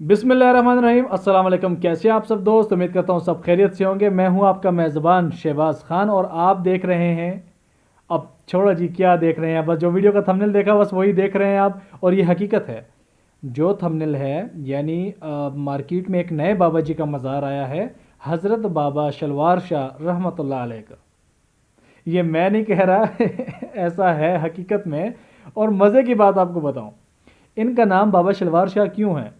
बिस्मिल्लाहिर्रहमानिर्रहीम। अस्सलाम वालेकुम। कैसे हैं आप सब दोस्त? उम्मीद करता हूँ सब खैरियत से होंगे। मैं हूँ आपका मेज़बान शहबाज खान और आप देख रहे हैं, अब छोड़ो जी क्या देख रहे हैं, बस जो वीडियो का थंबनेल देखा बस वही देख रहे हैं आप। और ये हकीकत है, जो थंबनेल है यानी मार्केट में एक नए बाबा जी का मज़ार आया है, हज़रत बाबा शलवार शाह रहमतुल्लाह अलैह का। ये मैं नहीं कह रहा ऐसा है हकीकत में। और मज़े की बात आपको बताऊं, इनका नाम बाबा शलवार शाह क्यों है?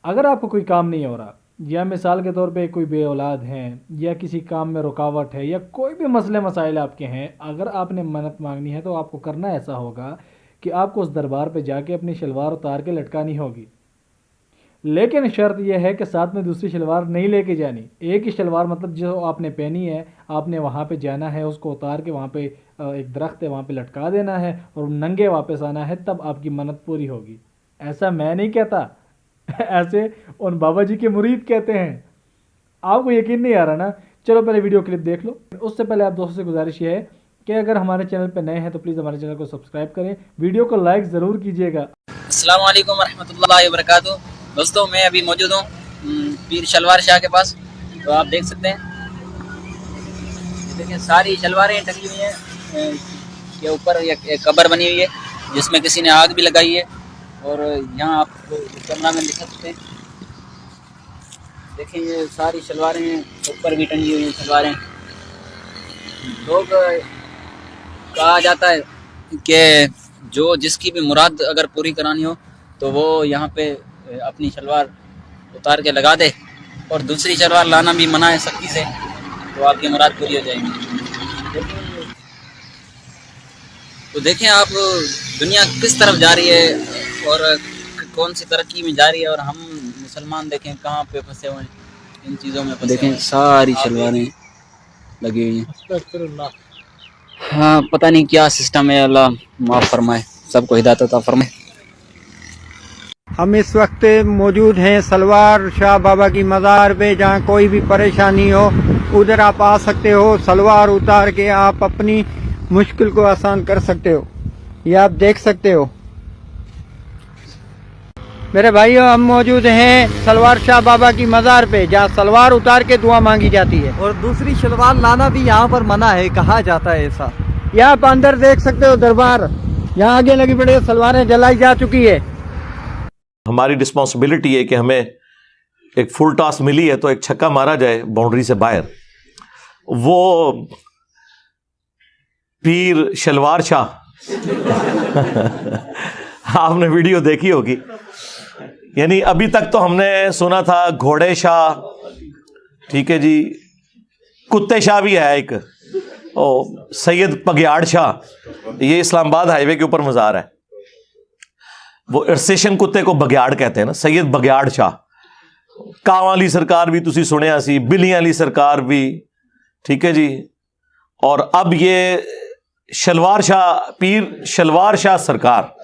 अगर आपको कोई काम नहीं हो रहा, या मिसाल के तौर पे कोई बे औलाद हैं, या किसी काम में रुकावट है, या कोई भी मसले मसाइल आपके हैं, अगर आपने मन्नत मांगनी है तो आपको करना ऐसा होगा कि आपको उस दरबार पे जाके अपनी शलवार उतार के लटकानी होगी। लेकिन शर्त यह है कि साथ में दूसरी शलवार नहीं लेके जानी। एक ही शलवार मतलब जो आपने पहनी है, आपने वहाँ पे जाना है, उसको उतार के वहाँ पे एक दरख्त है वहाँ पे लटका देना है और नंगे वापस आना है, तब आपकी मन्नत पूरी होगी। ऐसा मैं नहीं कहता ऐसे उन बाबा जी के मुरीद कहते हैं। आपको यकीन नहीं आ रहा ना? चलो पहले वीडियो क्लिप देख लो। उससे पहले आप दोस्तों से गुजारिश ये है कि अगर हमारे चैनल पर नए हैं तो प्लीज़ हमारे चैनल को सब्सक्राइब करें, वीडियो को लाइक ज़रूर कीजिएगा। अस्सलाम वालेकुम रहमतुल्लाहि व बरकातुहू। दोस्तों मैं अभी मौजूद हूँ पीर शलवार शाह के पास। तो आप देख सकते हैं, देखें सारी शलवारें टंगी हुई हैं के ऊपर। एक कब्र बनी हुई है जिसमें किसी ने आग भी लगाई है। और यहाँ आप कैमरा में दिखा सकते हैं, देखें ये सारी शलवारें ऊपर भी टंगी हुई हैं शलवारें। लोग कहा जाता है कि जो जिसकी भी मुराद अगर पूरी करानी हो तो वो यहाँ पे अपनी शलवार उतार के लगा दे, और दूसरी शलवार लाना भी मना है सख्ती से, तो आपकी मुराद पूरी हो जाएगी। तो देखें आप दुनिया किस तरफ जा रही है और कौन सी तरक्की में जा रही है, और हम मुसलमान देखें कहाँ पे फंसे हुए हैं इन चीज़ों में। देखें सारी शलवारें लगी हुई हैं। हाँ पता नहीं क्या सिस्टम है, अल्लाह माफ़ फरमाए, सबको हिदायत अता फरमाए। हम इस वक्त मौजूद हैं सलवार शाह बाबा की मज़ार पे। जहाँ कोई भी परेशानी हो उधर आप आ सकते हो, सलवार उतार के आप अपनी मुश्किल को आसान कर सकते हो। ये आप देख सकते हो मेरे भाइयों, हम मौजूद हैं सलवार शाह बाबा की मज़ार पे, जहाँ सलवार उतार के दुआ मांगी जाती है और दूसरी शलवार लाना भी यहाँ पर मना है, कहा जाता है ऐसा। यहाँ आप अंदर देख सकते हो दरबार, यहाँ आगे लगी पड़ी सलवारें जलाई जा चुकी है। हमारी रिस्पॉन्सिबिलिटी है कि हमें एक फुल टॉस मिली है तो एक छक्का मारा जाए बाउंड्री से बाहर। वो पीर शलवार शाह आपने वीडियो देखी होगी। यानी अभी तक तो हमने सुना था घोड़े शाह, ठीक है जी, कुत्ते शाह भी है एक, ओ सैयद बगयाड़ शाह, ये इस्लामाबाद हाईवे के ऊपर मज़ार है। वो स्टेशन कुत्ते को बगयाड़ कहते हैं ना, सैयद बगयाड़ शाह। कांव वाली सरकार भी तुसी सुनिया सी, बिलियां वाली सरकार भी, ठीक है जी। और अब ये शलवार शाह, पीर शलवार शाह सरकार।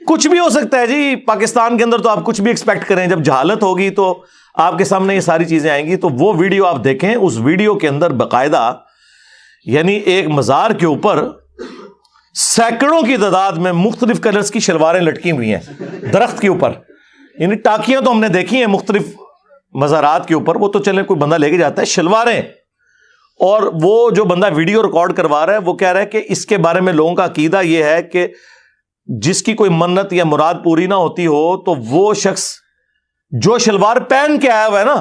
कुछ भी हो सकता है जी पाकिस्तान के अंदर, तो आप कुछ भी एक्सपेक्ट करें। जब जहालत होगी तो आपके सामने ये सारी चीजें आएंगी। तो वो वीडियो आप देखें, उस वीडियो के अंदर बाकायदा यानी एक मज़ार के ऊपर सैकड़ों की तादाद में मुख्तलिफ कलर्स की शलवारें लटकी हुई हैं दरख्त के ऊपर। यानी टाकियां तो हमने देखी हैं मुख्तलिफ मज़ारात के ऊपर, वो तो चले कोई बंदा लेके जाता है, शलवारें। और वो जो बंदा वीडियो रिकॉर्ड करवा रहा है वो कह रहा है कि इसके बारे में लोगों का अकीदा यह है कि जिसकी कोई मन्नत या मुराद पूरी ना होती हो तो वो शख्स जो शलवार पहन के आया हुआ है ना,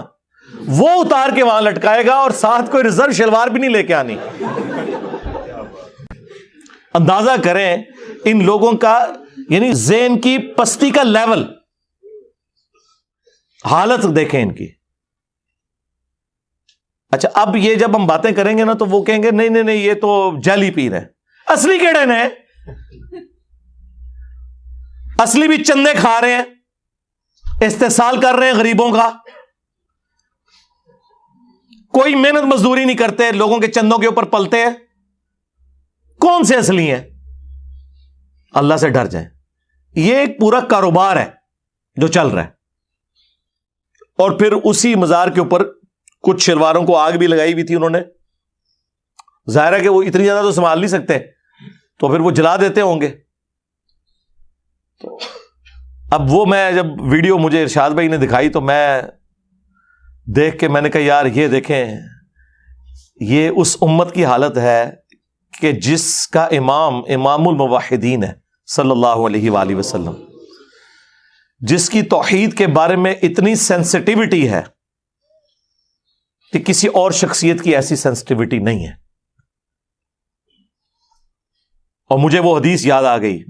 वो उतार के वहां लटकाएगा और साथ कोई रिजर्व शलवार भी नहीं लेके आनी। अंदाजा करें इन लोगों का, यानी ज़हन की पस्ती का लेवल, हालत देखें इनकी। अच्छा, अब ये जब हम बातें करेंगे ना तो वो कहेंगे नहीं नहीं नहीं, ये तो जाली पीर है। असली केड़े ने? असली भी चंदे खा रहे हैं, इस्तेसाल कर रहे हैं गरीबों का, कोई मेहनत मजदूरी नहीं करते, लोगों के चंदों के ऊपर पलते हैं। कौन से असली हैं? अल्लाह से डर जाए। ये एक पूरा कारोबार है जो चल रहा है। और फिर उसी मज़ार के ऊपर कुछ शलवारों को आग भी लगाई हुई थी उन्होंने। जाहिर है कि वो इतनी ज्यादा तो संभाल नहीं सकते, तो फिर वो जला देते होंगे। तो اب وہ میں جب ویڈیو مجھے ارشاد بھائی نے دکھائی تو میں دیکھ کے میں نے کہا یار یہ دیکھیں یہ اس امت کی حالت ہے کہ جس کا امام الموحدین ہے صلی اللہ علیہ وآلہ وسلم، جس کی توحید کے بارے میں اتنی سینسٹیوٹی ہے کہ کسی اور شخصیت کی ایسی سینسٹیوٹی نہیں ہے. اور مجھے وہ حدیث یاد آ گئی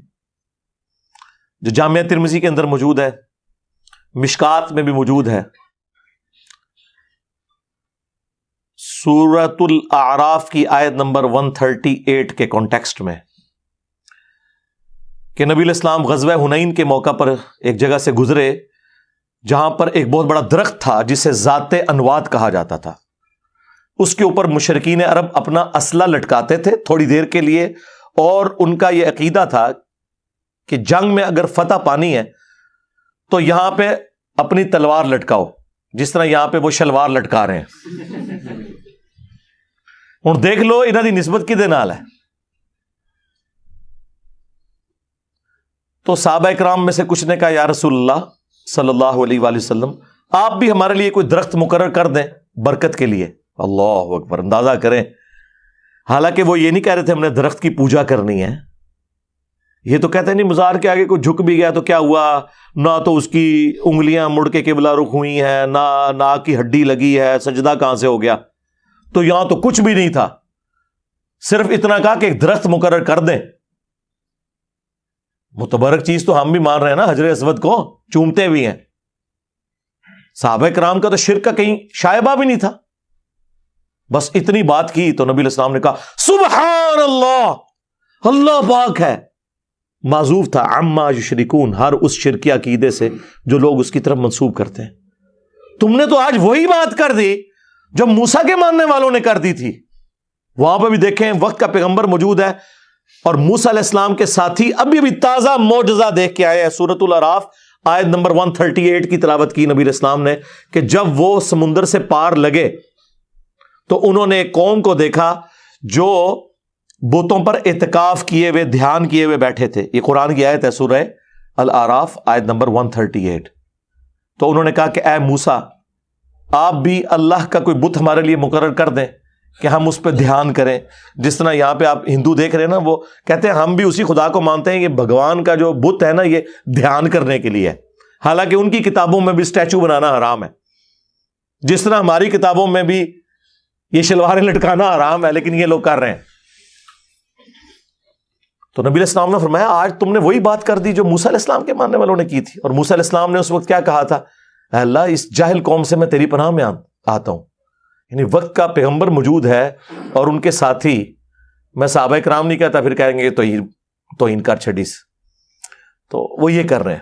جو جامعہ ترمذی کے اندر موجود ہے، مشکات میں بھی موجود ہے، سورۃ الاعراف کی آیت نمبر 138 کے کانٹیکسٹ میں، کہ نبی علیہ السلام غزوہ حنین کے موقع پر ایک جگہ سے گزرے جہاں پر ایک بہت بڑا درخت تھا جسے ذات انواد کہا جاتا تھا. اس کے اوپر مشرکین عرب اپنا اسلحہ لٹکاتے تھے تھوڑی دیر کے لیے، اور ان کا یہ عقیدہ تھا کہ جنگ میں اگر فتح پانی ہے تو یہاں پہ اپنی تلوار لٹکاؤ، جس طرح یہاں پہ وہ شلوار لٹکا رہے ہیں. ہوں دیکھ لو انہاں دی نسبت کدے نال ہے. تو صحابہ کرام میں سے کچھ نے کہا یا رسول اللہ صلی اللہ علیہ وآلہ وسلم آپ بھی ہمارے لیے کوئی درخت مقرر کر دیں برکت کے لیے. اللہ اکبر، اندازہ کریں، حالانکہ وہ یہ نہیں کہہ رہے تھے ہم نے درخت کی پوجا کرنی ہے. یہ تو کہتے ہیں نہیں مزار کے آگے کوئی جھک بھی گیا تو کیا ہوا، نہ تو اس کی انگلیاں مڑ کے قبلہ رخ ہوئی ہیں، نہ ناک کی ہڈی لگی ہے، سجدہ کہاں سے ہو گیا. تو یہاں تو کچھ بھی نہیں تھا، صرف اتنا کہا کہ ایک درخت مقرر کر دیں. متبرک چیز تو ہم بھی مان رہے ہیں نا، حجر اسود کو چومتے بھی ہیں. صحابہ کرام کا تو شرک کا کہیں شائبہ بھی نہیں تھا. بس اتنی بات کی تو نبی علیہ السلام نے کہا سبحان اللہ، اللہ پاک ہے. معذوف تھا عما یشرکون، ہر اس شرکی عقیدے سے جو لوگ اس کی طرف منسوب کرتے ہیں. تم نے تو آج وہی بات کر دی جو موسیٰ کے ماننے والوں نے کر دی تھی. وہاں پہ بھی دیکھیں وقت کا پیغمبر موجود ہے اور موسیٰ علیہ السلام کے ساتھی ابھی تازہ معجزہ دیکھ کے آئے ہیں. سورۃ الاعراف آیت نمبر 138 کی تلاوت کی نبی علیہ السلام نے کہ جب وہ سمندر سے پار لگے تو انہوں نے ایک قوم کو دیکھا جو بتوں پر اعتکاف کیے ہوئے، دھیان کیے ہوئے بیٹھے تھے. یہ قرآن کی آیت ہے، سورہ الاعراف آیت نمبر 138. تو انہوں نے کہا کہ اے موسیٰ آپ بھی اللہ کا کوئی بت ہمارے لیے مقرر کر دیں کہ ہم اس پہ دھیان کریں. جس طرح یہاں پہ آپ ہندو دیکھ رہے ہیں نا، وہ کہتے ہیں ہم بھی اسی خدا کو مانتے ہیں. یہ بھگوان کا جو بت ہے نا یہ دھیان کرنے کے لیے ہے، حالانکہ ان کی کتابوں میں بھی اسٹیچو بنانا حرام ہے. جس طرح ہماری کتابوں میں بھی یہ شلواریں لٹکانا حرام ہے، لیکن یہ لوگ کر رہے ہیں. تو نبی علیہ السلام نے فرمایا آج تم نے وہی بات کر دی جو موسیٰ علیہ السلام کے ماننے والوں نے کی تھی. اور موسیٰ علیہ السلام نے اس وقت کیا کہا تھا، اے اللہ اس جاہل قوم سے میں تیری پناہ میں آتا ہوں. یعنی وقت کا پیغمبر موجود ہے اور ان کے ساتھی، میں صحابہ کرام نہیں کہتا، پھر کہیں گے توہین کر چھڑیس، تو وہ یہ کر رہے ہیں.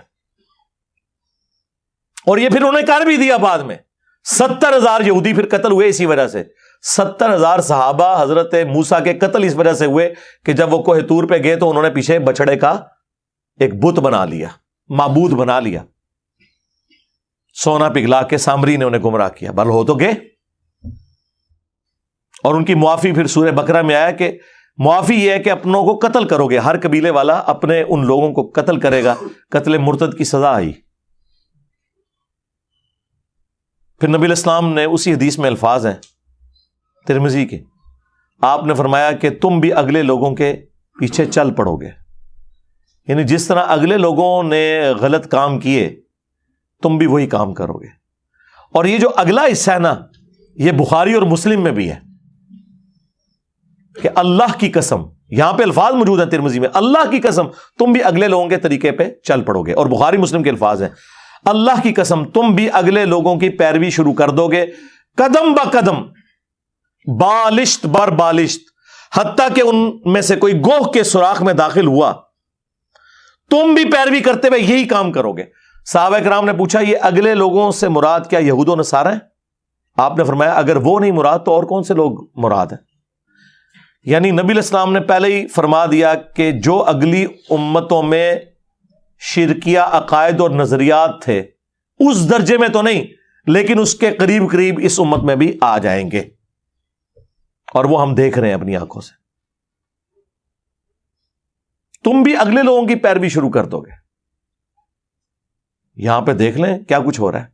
اور یہ پھر انہوں نے کر بھی دیا. بعد میں 70,000 یہودی پھر قتل ہوئے اسی وجہ سے. 70,000 صحابہ حضرت موسیٰ کے قتل اس وجہ سے ہوئے کہ جب وہ کوہ طور پہ گئے تو انہوں نے پیچھے بچڑے کا ایک بت بنا لیا، معبود بنا لیا. سونا پگھلا کے سامری نے انہیں گمراہ کیا. بل ہو تو گئے. اور ان کی معافی پھر سورہ بقرہ میں آیا کہ معافی یہ ہے کہ اپنوں کو قتل کرو گے، ہر قبیلے والا اپنے ان لوگوں کو قتل کرے گا. قتل مرتد کی سزا آئی. پھر نبی علیہ السلام نے اسی حدیث میں الفاظ ہیں ترمذی کے، آپ نے فرمایا کہ تم بھی اگلے لوگوں کے پیچھے چل پڑو گے. یعنی جس طرح اگلے لوگوں نے غلط کام کیے تم بھی وہی کام کرو گے. اور یہ جو اگلا حصہ ہے نا، یہ بخاری اور مسلم میں بھی ہے کہ اللہ کی قسم، یہاں پہ الفاظ موجود ہیں ترمذی میں، اللہ کی قسم تم بھی اگلے لوگوں کے طریقے پہ چل پڑو گے. اور بخاری مسلم کے الفاظ ہیں اللہ کی قسم تم بھی اگلے لوگوں کی پیروی شروع کر دو گے، قدم با قدم، بالشت بر بالشت، حتیٰ کہ ان میں سے کوئی گوہ کے سوراخ میں داخل ہوا تم بھی پیروی کرتے ہوئے یہی کام کرو گے. صحابہ کرام نے پوچھا یہ اگلے لوگوں سے مراد کیا یہود و نصارہ ہیں؟ آپ نے فرمایا اگر وہ نہیں مراد تو اور کون سے لوگ مراد ہیں؟ یعنی نبی علیہ السلام نے پہلے ہی فرما دیا کہ جو اگلی امتوں میں شرکیہ عقائد اور نظریات تھے اس درجے میں تو نہیں، لیکن اس کے قریب قریب اس امت میں بھی آ جائیں گے. اور وہ ہم دیکھ رہے ہیں اپنی آنکھوں سے. تم بھی اگلے لوگوں کی پیروی شروع کر دو گے. यहां पे देख लें क्या कुछ हो रहा है।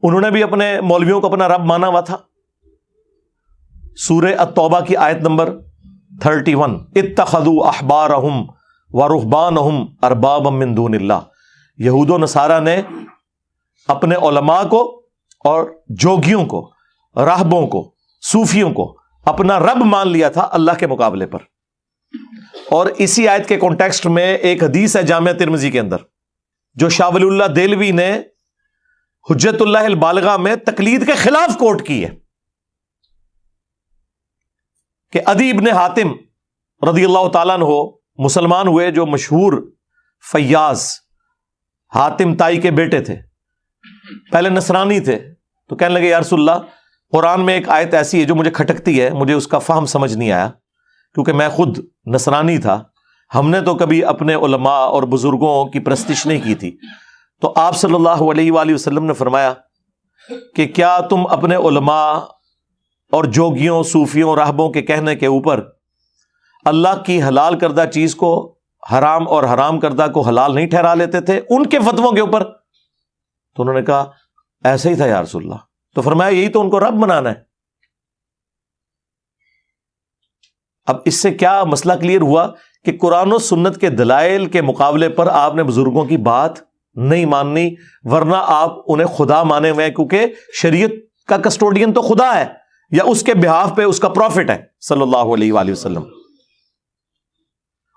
उन्होंने भी अपने मौलवियों को अपना रब माना हुआ था। सूरह अत-तौबा की आयत नंबर 31, इत्तखज़ू अहबारहुम व रुहबानहुम अरबाबम मिन दूनिल्लाह, यहूद व नसारा ने अपने उलमा को और जोगियों को, राहबों को, सूफियों को अपना रब मान लिया था अल्लाह के मुकाबले पर। और इसी आयत के कॉन्टेक्स्ट में एक हदीस है जामिया तिर्मिज़ी के अंदर, जो शाह वलीउल्लाह देलवी ने हुज्जतुल्लाह अल बालिगा में तकलीद के खिलाफ कोट की है कि अदी इब्ने हातिम रदियल्लाहु ताला अन्हु मुसलमान हुए, जो मशहूर फैयाज हातिम ताई के बेटे थे। पहले नसरानी थे, तो कहने लगे या रसूलल्लाह, कुरान में एक आयत ऐसी है जो मुझे खटकती है, मुझे उसका फहम समझ नहीं आया, क्योंकि मैं खुद नसरानी था, हमने तो कभी अपने उलमा और बुजुर्गों की प्रस्तिश नहीं की थी। तो आप सल्लल्लाहु अलैहि वसल्लम ने फरमाया कि क्या तुम अपने उलमा और जोगियों, सूफियों, राहबों के कहने के ऊपर अल्लाह की हलाल करदा चीज को हराम और हराम करदा को हलाल नहीं ठहरा लेते थे उनके फतवों के ऊपर? तो उन्होंने कहा ऐसे ही था या रसूलल्लाह। तो फरमाया यही तो उनको रब बनाना है। अब इससे क्या मसला क्लियर हुआ कि कुरान और सुन्नत के दलाइल के मुकाबले पर आपने बुजुर्गों की बात नहीं माननी, वरना आप उन्हें खुदा माने हुए हैं, क्योंकि शरीयत का कस्टोडियन तो खुदा है या उसके बिहाफ पे उसका प्रॉफिट है सल्लल्लाहु अलैहि वसल्लम।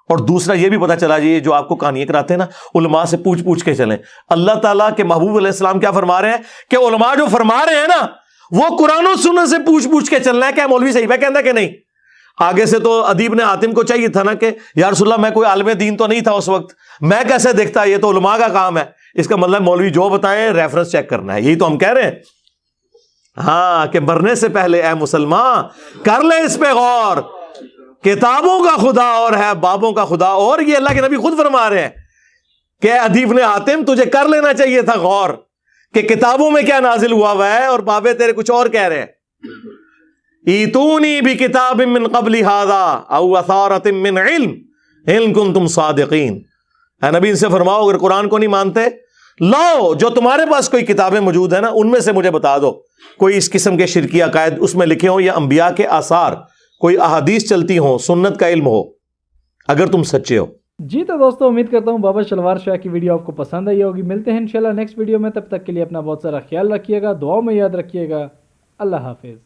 और दूसरा ये भी पता चला, ये जो आपको कहानियां कराते हैं ना, उलमा से पूछ पूछ के चलें। अल्लाह ताला के महबूब अलैहिस्सलाम क्या फरमा रहे हैं कि उलमा जो फरमा रहे हैं ना, वो कुरान और सुन्नत से पूछ पूछ के चलना है। क्या मौलवी सही है कहता कि नहीं? आगे से तो अदीब ने हातिम को चाहिए था ना कि या रसूलल्लाह, मैं कोई आलिम दीन तो नहीं था उस वक्त, मैं कैसे देखता, ये तो उलमा का काम है। इसका मतलब मौलवी जो बताएं रेफरेंस चेक करना है, यही तो हम कह रहे हैं। हाँ, कि मरने से पहले ए मुसलमान कर ले इस पे गौर, किताबों का खुदा और है, बाबों का खुदा और। ये अल्लाह के नबी खुद फरमा रहे हैं कि अदीब ने हातिम, तुझे कर लेना चाहिए था गौर कि किताबों में क्या नाजिल हुआ है और बाबे तेरे कुछ और कह रहे हैं। ईतूनी भी किताब मिन क़ब्ली हाज़ा औ असारतिम मिन इल्म इन कुंतुम सादिकीन। नबी इनसे फरमाओ, अगर कुरान को नहीं मानते, लाओ जो तुम्हारे पास कोई किताबें मौजूद है ना, उनमें से मुझे बता दो कोई इस किस्म के शिरकी अकायद उसमें लिखे हो, या अंबिया के आसार, कोई अहादीस चलती हो, सुन्नत का इल्म हो, अगर तुम सच्चे हो। जी तो दोस्तों, उम्मीद करता हूँ बाबा शलवार शाह की वीडियो आपको पसंद आई होगी। मिलते हैं इंशाल्लाह नेक्स्ट वीडियो में, तब तक के लिए अपना बहुत सारा ख्याल रखिएगा, दुआओं में याद रखिएगा। अल्लाह हाफिज़।